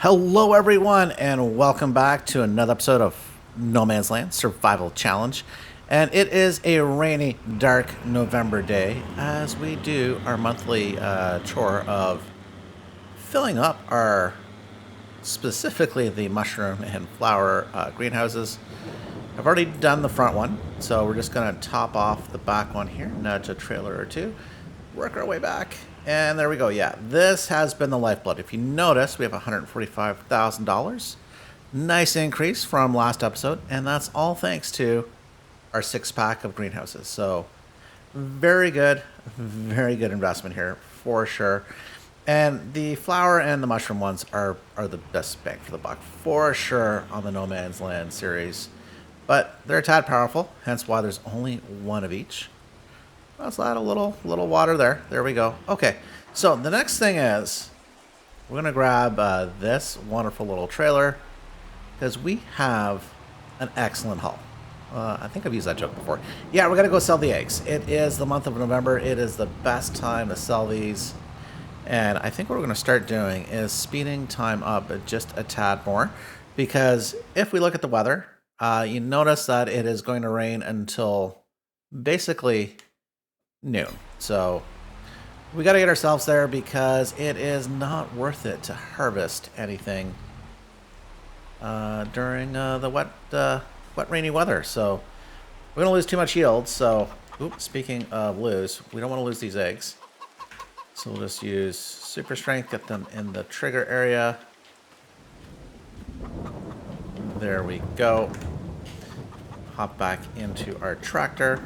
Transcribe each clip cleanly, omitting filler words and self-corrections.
Hello, everyone, and welcome back to another episode of No Man's Land Survival Challenge. And it is a rainy, dark November day as we do our monthly chore of filling up our, specifically the mushroom and flower greenhouses. I've already done the front one, so we're just going to top off the back one here, nudge a trailer or two, work our way back. And there we go. Yeah, this has been the lifeblood. If you notice, we have $145,000. Nice increase from last episode. And that's all thanks to our 6-pack of greenhouses. So very good investment here for sure. And the flower and the mushroom ones are the best bang for the buck for sure on the No Man's Land series. But they're a tad powerful, hence why there's only one of each. Let's add a little water there. There we go. Okay, so the next thing is we're going to grab this wonderful little trailer because we have an excellent haul. I think I've used that joke before. Yeah, we're going to go sell the eggs. It is the month of November. It is the best time to sell these. And I think what we're going to start doing is speeding time up just a tad more because if we look at the weather, you notice that it is going to rain until basically noon. So we got to get ourselves there because it is not worth it to harvest anything during the wet rainy weather. So we're gonna lose too much yield. So speaking of lose, we don't want to lose these eggs, so we'll just use super strength, get them in the trigger area. There we go. Hop back into our tractor.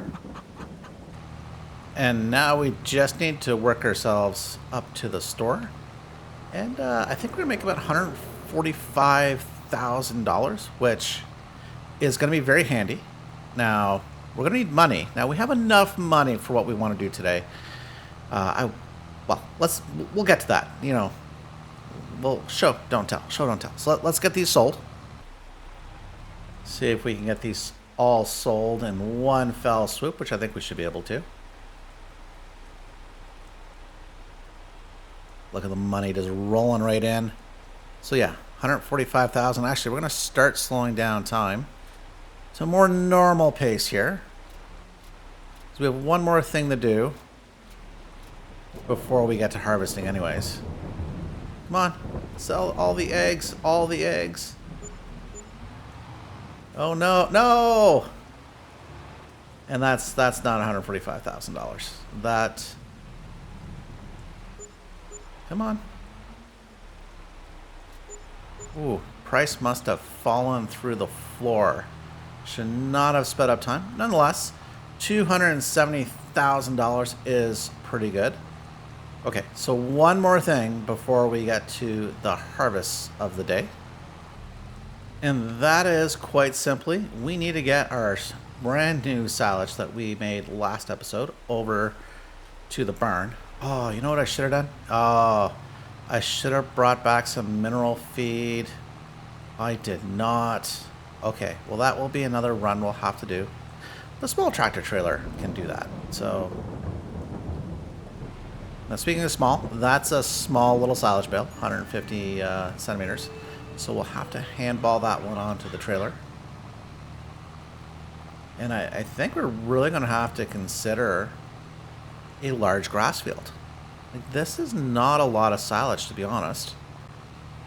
And now we just need to work ourselves up to the store. And I think we're going to make about $145,000, which is going to be very handy. Now, we're going to need money. Now, we have enough money for what we want to do today. We'll get to that. You know, we'll show, don't tell. Show, don't tell. So let's get these sold. See if we can get these all sold in one fell swoop, which I think we should be able to. Look at the money just rolling right in. So yeah, 145,000. Actually, we're going to start slowing down time to a more normal pace here. So we have one more thing to do before we get to harvesting anyways. Come on, sell all the eggs, all the eggs. Oh no, no! And that's not $145,000. That... Come on. Ooh, price must have fallen through the floor. Should not have sped up time. Nonetheless, $270,000 is pretty good. Okay, so one more thing before we get to the harvest of the day. And that is quite simply, we need to get our brand new silage that we made last episode over to the barn. Oh, you know what I should have done? Oh, I should have brought back some mineral feed. I did not. Okay, well that will be another run we'll have to do. The small tractor trailer can do that. So, now speaking of small, that's a small little silage bale, 150 centimeters. So we'll have to handball that one onto the trailer. And I think we're really going to have to consider a large grass field. Like, this is not a lot of silage, to be honest.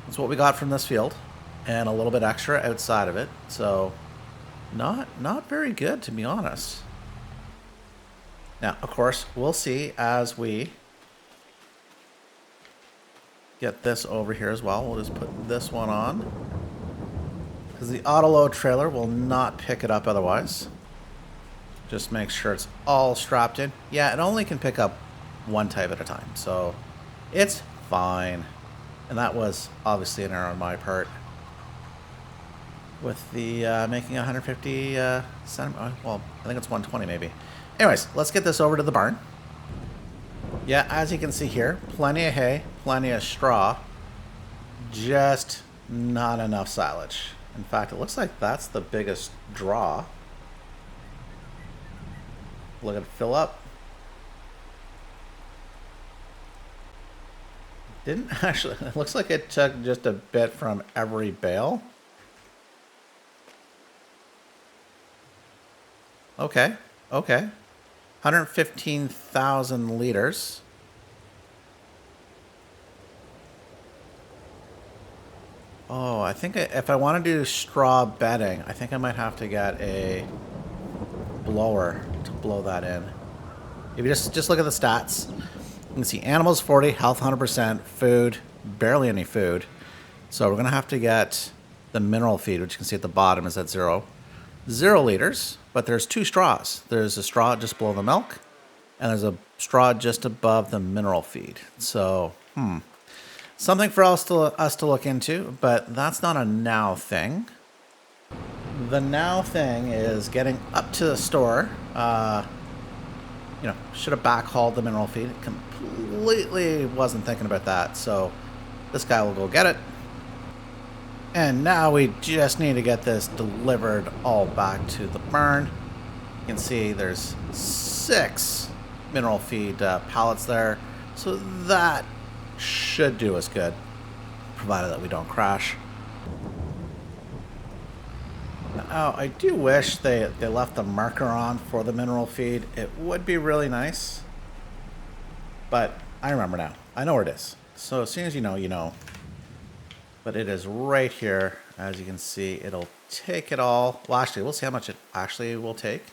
That's what we got from this field, and a little bit extra outside of it. So, not very good, to be honest. Now, of course, we'll see as we get this over here as well. We'll just put this one on, because the auto load trailer will not pick it up otherwise. Just make sure it's all strapped in. Yeah, it only can pick up one type at a time, so it's fine. And that was obviously an error on my part with the making 150 centimeters. Well, I think it's 120 maybe. Anyways, let's get this over to the barn. Yeah, as you can see here, plenty of hay, plenty of straw, just not enough silage. In fact, it looks like that's the biggest draw. Look at it fill up. Didn't actually, it looks like it took just a bit from every bale. Okay, okay. 115,000 liters. Oh, I think if I want to do straw bedding, I think I might have to get a blower to blow that in. If you just look at the stats, you can see animals 40, health 100%, food, barely any food. So we're going to have to get the mineral feed, which you can see at the bottom is at 0 liters, but there's 2 straws. There's a straw just below the milk, and there's a straw just above the mineral feed. So, something for us to look into, but that's not a now thing. The now thing is getting up to the store. Should have backhauled the mineral feed. Completely wasn't thinking about that. So this guy will go get it. And now we just need to get this delivered all back to the barn. You can see there's 6 mineral feed pallets there. So that should do us good, provided that we don't crash. Now, I do wish they left the marker on for the mineral feed. It would be really nice. But I remember now. I know where it is. So as soon as you know, you know. But it is right here. As you can see, it'll take it all. Well, actually, we'll see how much it actually will take.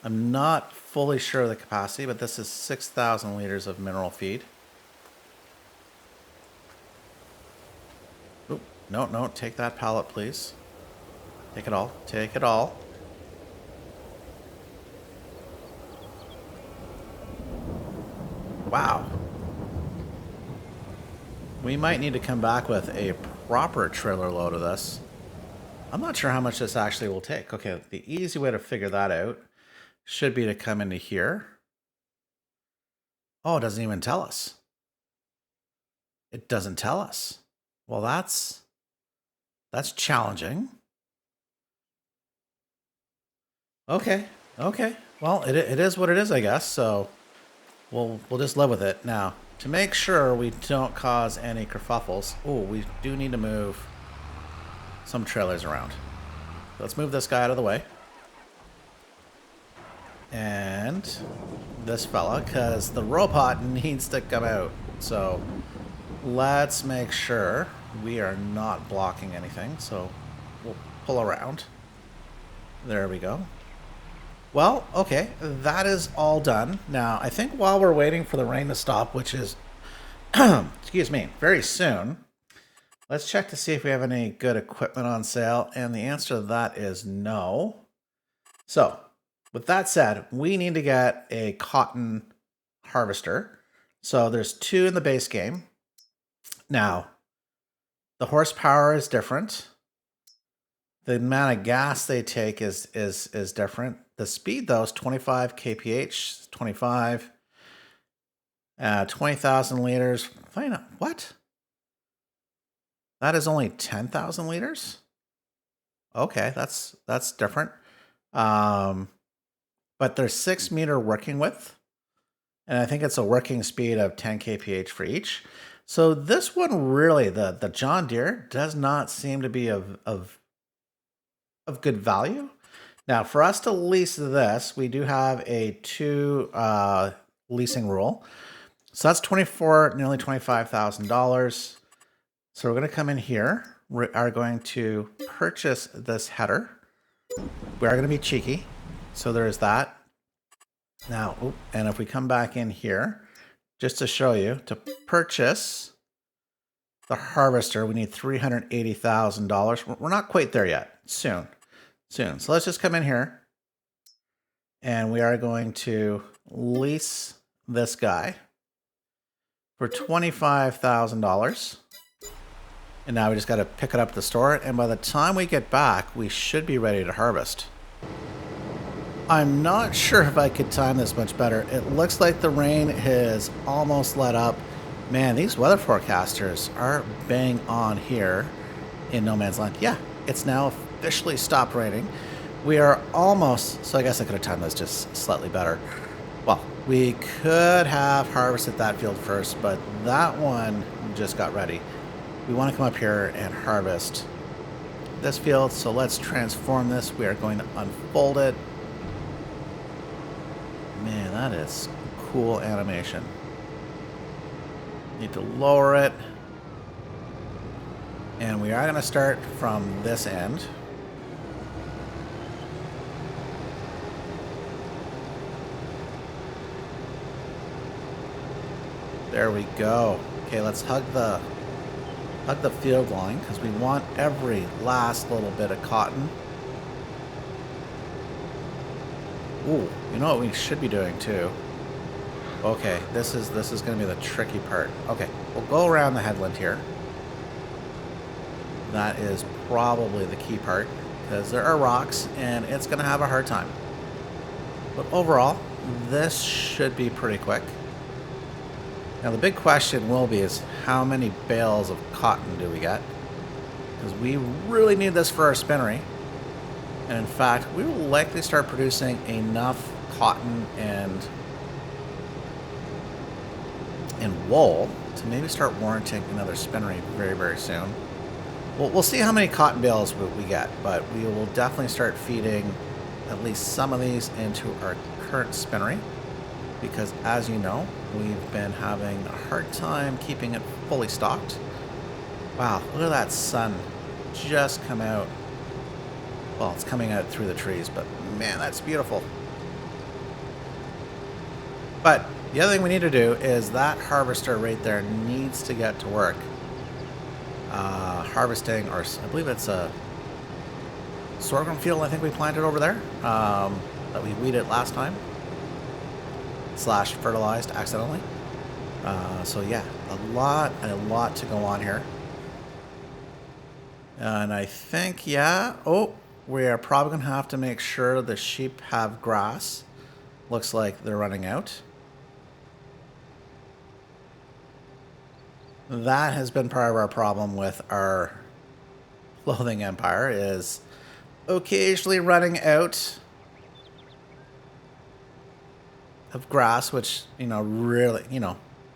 I'm not fully sure of the capacity, but this is 6,000 liters of mineral feed. Oop, no, take that pallet, please. Take it all, take it all. Wow. We might need to come back with a proper trailer load of this. I'm not sure how much this actually will take. Okay, the easy way to figure that out should be to come into here. Oh, it doesn't even tell us. It doesn't tell us. Well, that's challenging. Okay. Well, it is what it is, I guess. So we'll just live with it. Now, to make sure we don't cause any kerfuffles, we do need to move some trailers around. Let's move this guy out of the way. And this fella, because the robot needs to come out. So let's make sure we are not blocking anything. So we'll pull around. There we go. Well, okay, that is all done. Now, I think while we're waiting for the rain to stop, which is, excuse me, very soon, let's check to see if we have any good equipment on sale. And the answer to that is no. So, with that said, we need to get a cotton harvester. So there's 2 in the base game. Now, the horsepower is different. The amount of gas they take is different. The speed, though, is 25 kph, 25, 20,000 liters. What? That is only 10,000 liters? Okay, that's different. But there's 6 meter working width. And I think it's a working speed of 10 kph for each. So this one really, the John Deere, does not seem to be of good value. Now, for us to lease this, we do have a 2 leasing rule. So that's nearly $25,000. So we're going to come in here. We are going to purchase this header. We are going to be cheeky. So there is that. Now, and if we come back in here, just to show you, to purchase the harvester, we need $380,000. We're not quite there yet. Soon. So let's just come in here. And we are going to lease this guy for $25,000. And now we just got to pick it up at the store. And by the time we get back, we should be ready to harvest. I'm not sure if I could time this much better. It looks like the rain has almost let up. Man, these weather forecasters are bang on here in No Man's Land. Yeah, it's now officially stopped raining. We are almost, so I guess I could have timed this just slightly better. Well, we could have harvested that field first, but that one just got ready. We want to come up here and harvest this field, so let's transform this. We are going to unfold it. Man, that is cool animation. Need to lower it. And we are going to start from this end. There we go. Okay, let's hug the field line because we want every last little bit of cotton. Ooh, you know what we should be doing too? Okay, this is going to be the tricky part. Okay, we'll go around the headland here. That is probably the key part because there are rocks and it's going to have a hard time. But overall, this should be pretty quick. Now the big question will be is how many bales of cotton do we get? Because we really need this for our spinnery. And in fact, we will likely start producing enough cotton and wool to maybe start warranting another spinnery very, very soon. We'll see how many cotton bales we get, but we will definitely start feeding at least some of these into our current spinnery. Because as you know, we've been having a hard time keeping it fully stocked. Wow, look at that sun just come out. Well, it's coming out through the trees, but man, that's beautiful. But the other thing we need to do is that harvester right there needs to get to work. Harvesting, or I believe it's a sorghum field I think we planted over there that we weeded last time. / fertilized accidentally. So yeah, a lot to go on here. And I think, yeah, we are probably going to have to make sure the sheep have grass. Looks like they're running out. That has been part of our problem with our clothing empire, is occasionally running out of grass, which, really,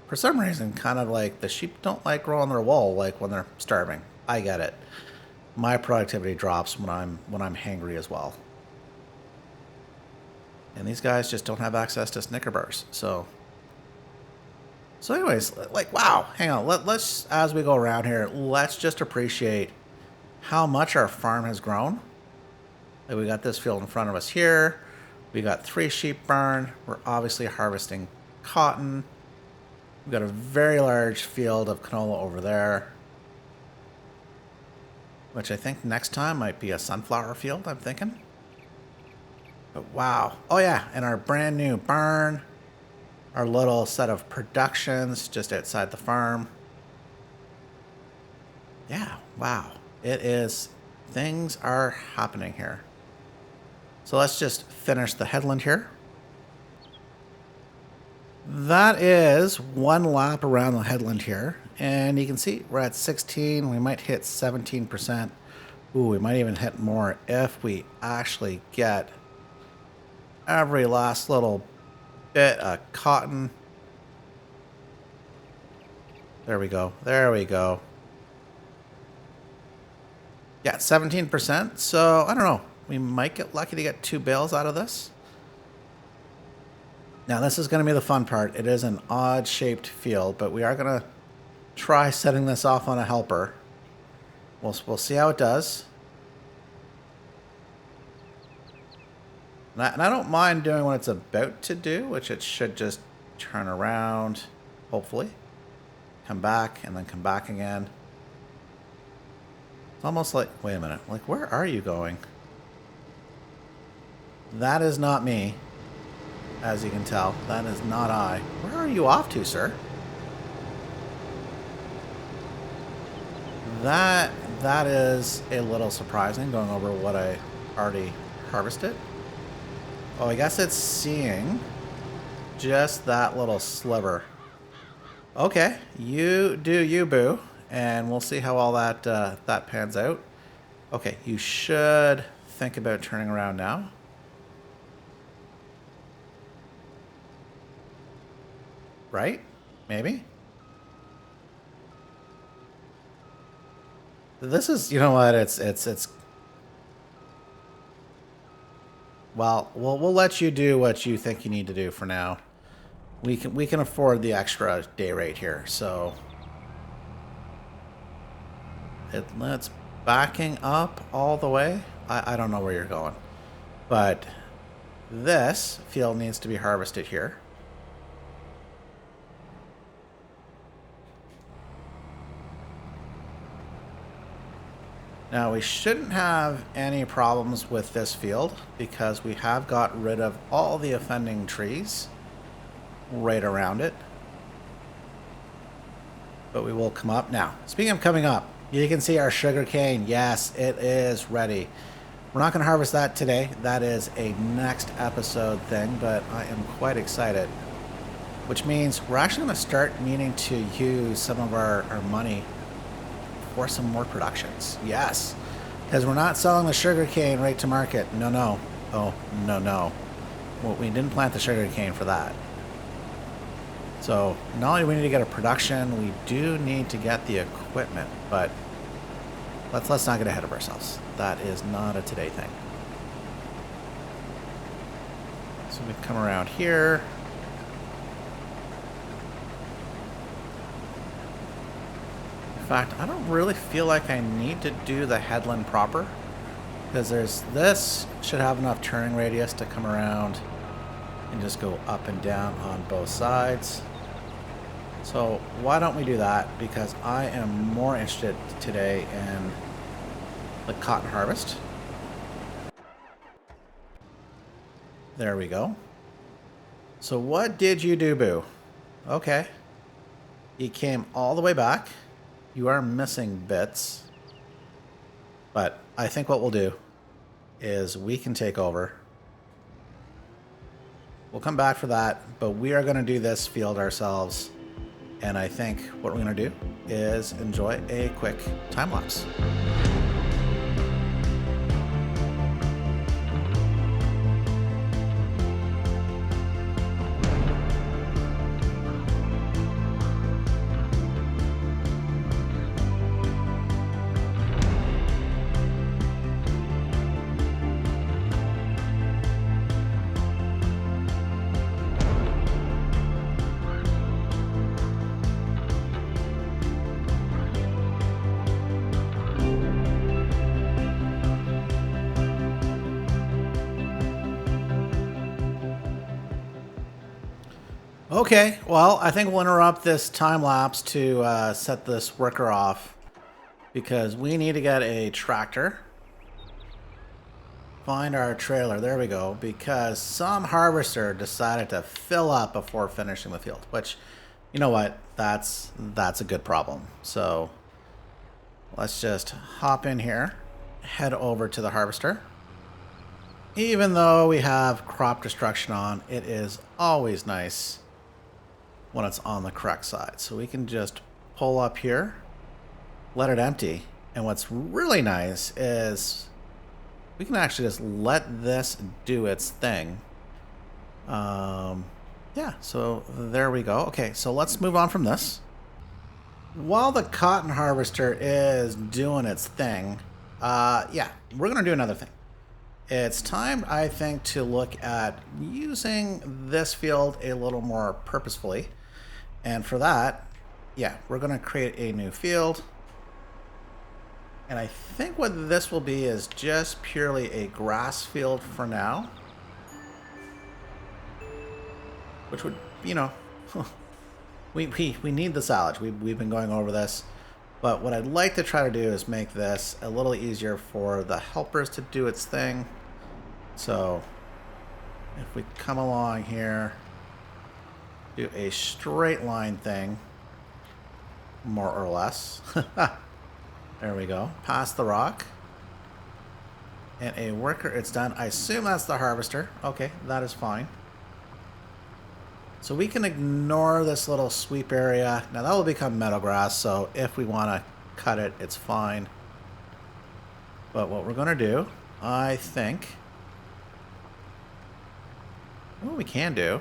for some reason, kind of like the sheep don't like growing their wool like when they're starving. I get it. My productivity drops when I'm hangry as well. And these guys just don't have access to Snicker bars. So anyways, like, wow, hang on. Let's, as we go around here, let's just appreciate how much our farm has grown. Like, we got this field in front of us here. We got 3 sheep barn. We're obviously harvesting cotton. We've got a very large field of canola over there, which I think next time might be a sunflower field, I'm thinking. But wow. Oh yeah, and our brand new barn. Our little set of productions just outside the farm. Yeah, wow. It is, things are happening here. So let's just finish the headland here. That is one lap around the headland here. And you can see we're at 16. We might hit 17%. Ooh, we might even hit more if we actually get every last little bit of cotton. There we go. There we go. Yeah, 17%. So, I don't know. We might get lucky to get 2 bales out of this. Now, this is going to be the fun part. It is an odd-shaped field, but we are going to try setting this off on a helper. We'll see how it does. And I don't mind doing what it's about to do, which it should just turn around, hopefully. Come back, and then come back again. It's almost like, wait a minute, like, where are you going? That is not me, as you can tell. That is not I. Where are you off to, sir? That is a little surprising, going over what I already harvested. Oh, I guess it's seeing just that little sliver. Okay, you do you, boo. And we'll see how all that that pans out. Okay, you should think about turning around now. Right? Maybe? This is, you know what, well, we'll let you do what you think you need to do for now. We can afford the extra day rate here, so it's backing up all the way. I don't know where you're going, but this field needs to be harvested here. Now we shouldn't have any problems with this field because we have got rid of all the offending trees right around it. But we will come up now. Speaking of coming up, you can see our sugar cane. Yes, it is ready. We're not going to harvest that today. That is a next episode thing, but I am quite excited. Which means we're actually going to start needing to use some of our money for some more productions. Yes, because we're not selling the sugar cane right to market. No. Oh, no. Well, we didn't plant the sugar cane for that. So not only do we need to get a production, we do need to get the equipment, but let's not get ahead of ourselves. That is not a today thing. So we come around here. In fact, I don't really feel like I need to do the headland proper, because this should have enough turning radius to come around and just go up and down on both sides. So why don't we do that? Because I am more interested today in the cotton harvest. There we go. So what did you do, Boo? Okay. You came all the way back. You are missing bits. But I think what we'll do is we can take over. We'll come back for that, but we are going to do this field ourselves. And I think what we're going to do is enjoy a quick time lapse. Okay, well, I think we'll interrupt this time lapse to set this worker off because we need to get a tractor. Find our trailer, there we go, because some harvester decided to fill up before finishing the field, which, you know what, that's a good problem. So let's just hop in here, head over to the harvester. Even though we have crop destruction on, it is always nice when it's on the correct side. So we can just pull up here, let it empty. And what's really nice is we can actually just let this do its thing. Yeah, so there we go. Okay, so let's move on from this. While the cotton harvester is doing its thing, yeah, we're gonna do another thing. It's time, I think, to look at using this field a little more purposefully. And for that, yeah, we're going to create a new field. And I think what this will be is just purely a grass field for now. Which would, you know, we need the silage. We've been going over this. But what I'd like to try to do is make this a little easier for the helpers to do its thing. So if we come along here, do a straight line thing, more or less. There we go. Past the rock. And a worker, it's done. I assume that's the harvester. Okay, that is fine. So we can ignore this little sweep area. Now that will become meadow grass, so if we want to cut it, it's fine. But what we're going to do, I think, what we can do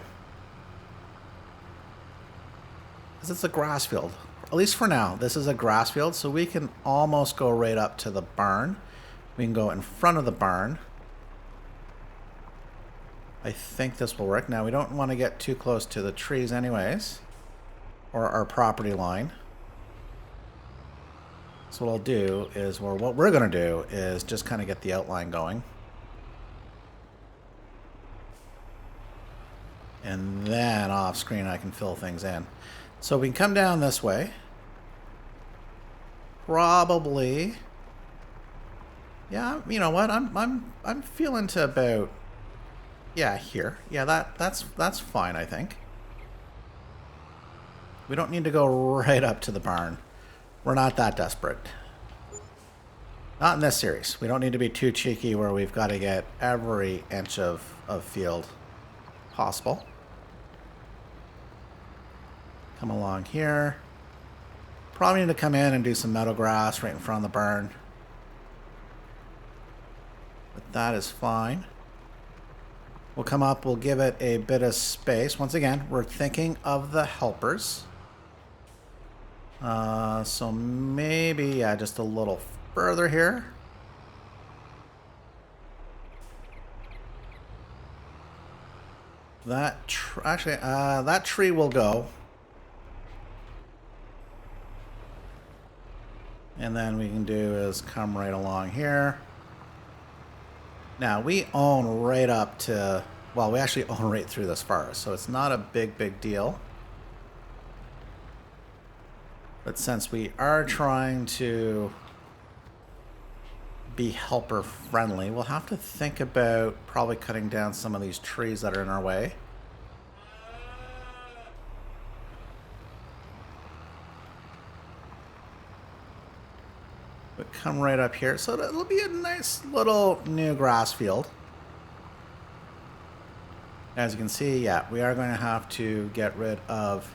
is it's a grass field. at least for now, this is a grass field, so we can almost go right up to the barn. We can go in front of the barn. I think this will work. Now, we don't want to get too close to the trees anyways, or our property line. So what I'll do is, or what we're going to do is just kind of get the outline going. And then off screen I can fill things in. So we can come down this way. Probably. Yeah, you know what? I'm feeling to about, yeah, here. Yeah, that's fine, I think. We don't need to go right up to the barn. We're not that desperate. Not in this series. We don't need to be too cheeky where we've got to get every inch of field possible. Come along here. Probably need to come in and do some meadow grass right in front of the barn. But that is fine. We'll come up, we'll give it a bit of space. Once again, we're thinking of the helpers. So maybe, yeah, just a little further here. That actually, that tree will go. And then we can do is come right along here. Now, we own right up to, well, we actually own right through this forest, so it's not a big deal. But since we are trying to be helper friendly, we'll have to think about probably cutting down some of these trees that are in our way. But come right up here. So it'll be a nice little new grass field. As you can see, yeah, we are going to have to get rid of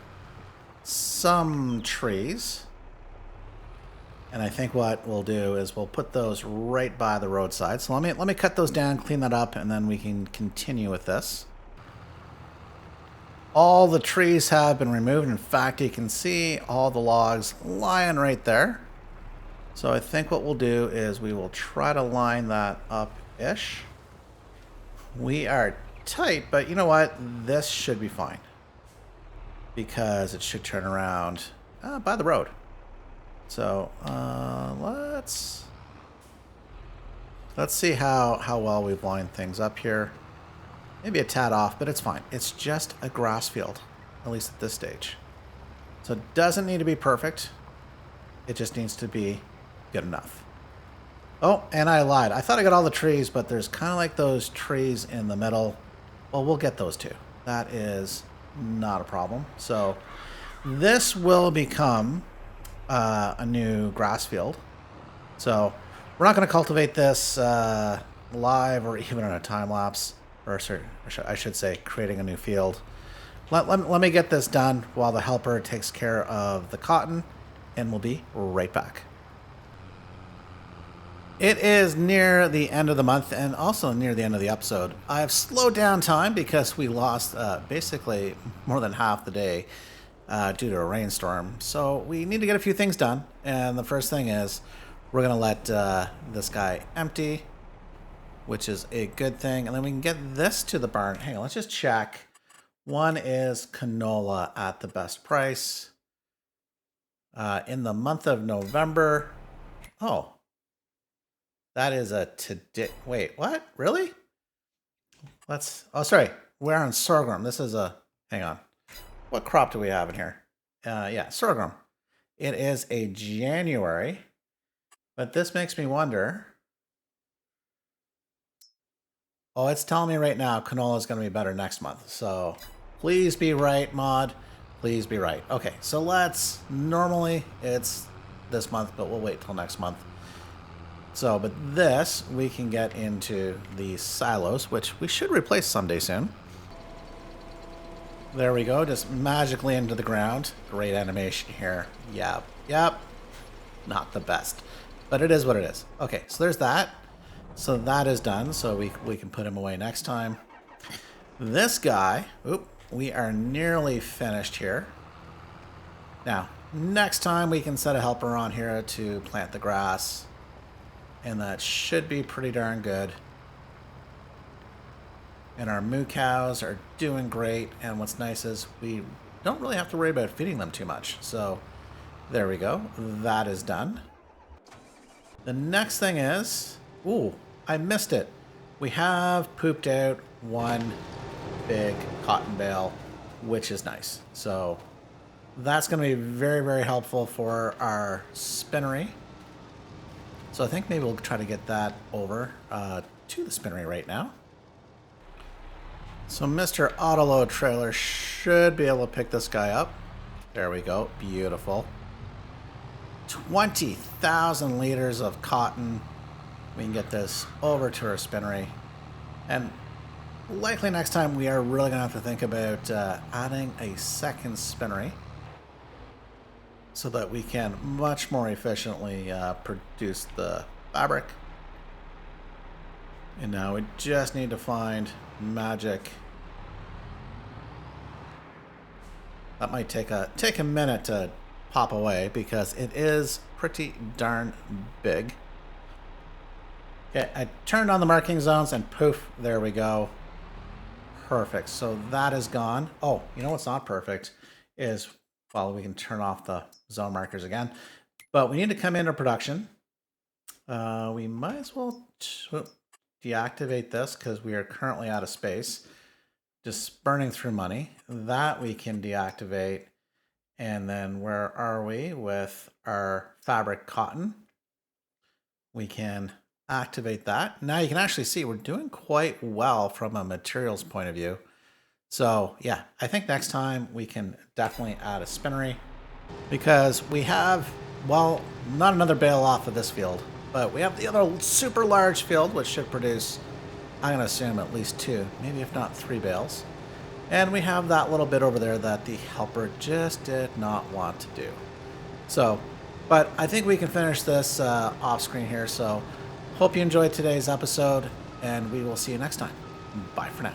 some trees. And I think what we'll do is we'll put those right by the roadside. So let me cut those down, clean that up, and then we can continue with this. All the trees have been removed. In fact, you can see all the logs lying right there. So I think what we'll do is we will try to line that up-ish. We are tight, but you know what? This should be fine. Because it should turn around by the road. So let's see how well we've lined things up here. Maybe a tad off, but it's fine. It's just a grass field, at least at this stage. So it doesn't need to be perfect. It just needs to be good enough. Oh, and I lied. I thought I got all the trees, but there's kind of like those trees in the middle. Well, we'll get those too. That is not a problem. So this will become a new grass field. So we're not going to cultivate this live or even in a time lapse, or I should say creating a new field. Let me get this done while the helper takes care of the cotton, and we'll be right back. It is near the end of the month and also near the end of the episode. I've slowed down time because we lost basically more than half the day due to a rainstorm. So we need to get a few things done. And the first thing is we're going to let this guy empty, which is a good thing. And then we can get this to the barn. Hang on, let's just check. One is canola at the best price. In the month of November. Oh. That is a today. Wait, what? Really? Oh, sorry. We're on sorghum. This is a, hang on. What crop do we have in here? Yeah, sorghum. It is a January, but this makes me wonder. Oh, it's telling me right now canola is going to be better next month. So please be right, mod. Please be right. Okay, so normally it's this month, but we'll wait till next month. So, but this, we can get into the silos, which we should replace someday soon. There we go, just magically into the ground. Great animation here. Yep. Not the best, but it is what it is. Okay, so there's that. So that is done, so we can put him away next time. This guy, we are nearly finished here. Now, next time we can set a helper on here to plant the grass. And that should be pretty darn good. And our moo cows are doing great. And what's nice is we don't really have to worry about feeding them too much. So there we go. That is done. The next thing is, ooh, I missed it. We have pooped out one big cotton bale, which is nice. So that's going to be very, very helpful for our spinnery. So I think maybe we'll try to get that over to the spinnery right now. So Mr. Autoload Trailer should be able to pick this guy up. There we go. Beautiful. 20,000 liters of cotton. We can get this over to our spinnery. And likely next time we are really going to have to think about adding a second spinnery so that we can much more efficiently produce the fabric. And now we just need to find magic. That might take a minute to pop away because it is pretty darn big. Okay, I turned on the marking zones and poof, there we go. Perfect. So that is gone. Oh, you know what's not perfect is, well, we can turn off the zone markers again, but we need to come into production. We might as well deactivate this because we are currently out of space. Just burning through money. That we can deactivate. And then where are we with our fabric cotton? We can activate that. Now you can actually see we're doing quite well from a materials point of view. So yeah, I think next time we can definitely add a spinnery because we have, well, not another bale off of this field, but we have the other super large field, which should produce, I'm going to assume, at least 2, maybe if not 3 bales. And we have that little bit over there that the helper just did not want to do. So, but I think we can finish this off screen here. So hope you enjoyed today's episode, and we will see you next time. Bye for now.